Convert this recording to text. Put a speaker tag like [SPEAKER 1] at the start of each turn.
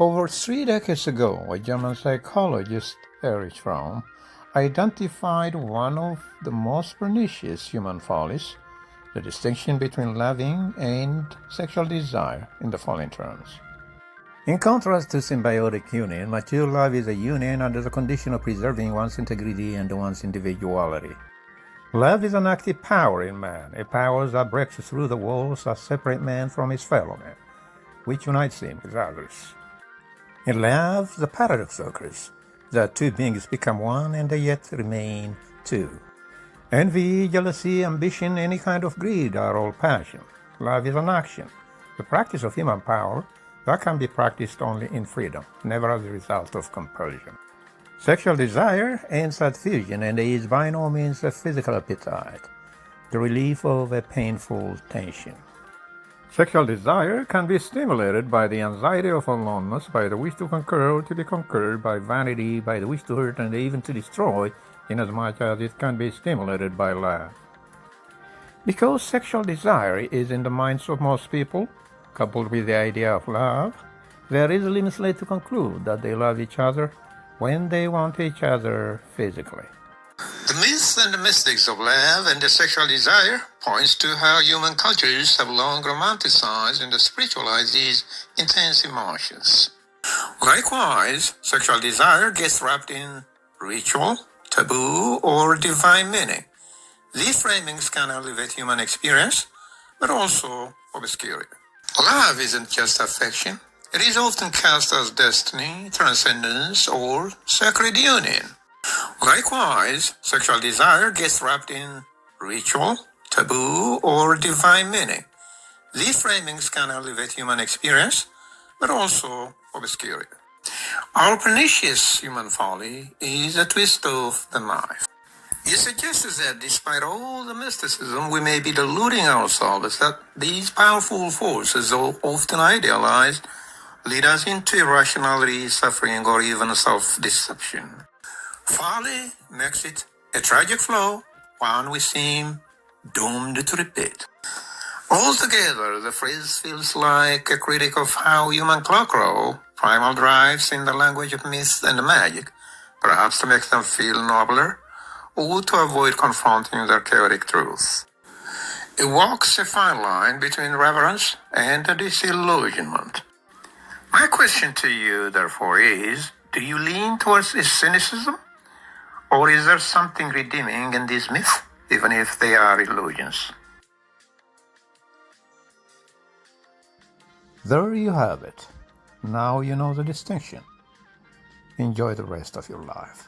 [SPEAKER 1] Over 3 decades ago, a German psychologist, Erich Fromm, identified one of the most pernicious human follies, the distinction between loving and sexual desire, in the following terms. In contrast to symbiotic union, mature love is a union under the condition of preserving one's integrity and one's individuality. Love is an active power in man, a power that breaks through the walls that separate man from his fellow man, which unites him with others. In love, the paradox occurs that two beings become one and they yet remain two. Envy, jealousy, ambition, any kind of greed are all passion. Love is an action, the practice of human power that can be practiced only in freedom, never as a result of compulsion. Sexual desire aims at fusion and is by no means a physical appetite, the relief of a painful tension. Sexual desire can be stimulated by the anxiety of aloneness, by the wish to conquer or to be conquered, by vanity, by the wish to hurt and even to destroy, inasmuch as it can be stimulated by love. Because sexual desire is in the minds of most people, coupled with the idea of love, they are easily misled to conclude that they love each other when they want each other physically.
[SPEAKER 2] The myths and the mystics of love and the sexual desire points to how human cultures have long romanticized and spiritualized these intense emotions. Likewise, sexual desire gets wrapped in ritual, taboo, or divine meaning. These framings can elevate human experience, but also obscure it. Love isn't just affection. It is often cast as destiny, transcendence, or sacred union. Likewise, sexual desire gets wrapped in ritual, taboo, or divine meaning. These framings can elevate human experience, but also obscure it. Our pernicious human folly is a twist of the knife. It suggests that despite all the mysticism, we may be deluding ourselves that these powerful forces, though often idealized, lead us into irrationality, suffering, or even self-deception. Folly makes it a tragic flaw, one we seem doomed to repeat. Altogether, the phrase feels like a critic of how human clockrow primal drives in the language of myth and magic, perhaps to make them feel nobler, or to avoid confronting their chaotic truth. It walks a fine line between reverence and disillusionment. My question to you, therefore, is, do you lean towards this cynicism? Or is there something redeeming in these myths, even if they are illusions?
[SPEAKER 1] There you have it. Now you know the distinction. Enjoy the rest of your life.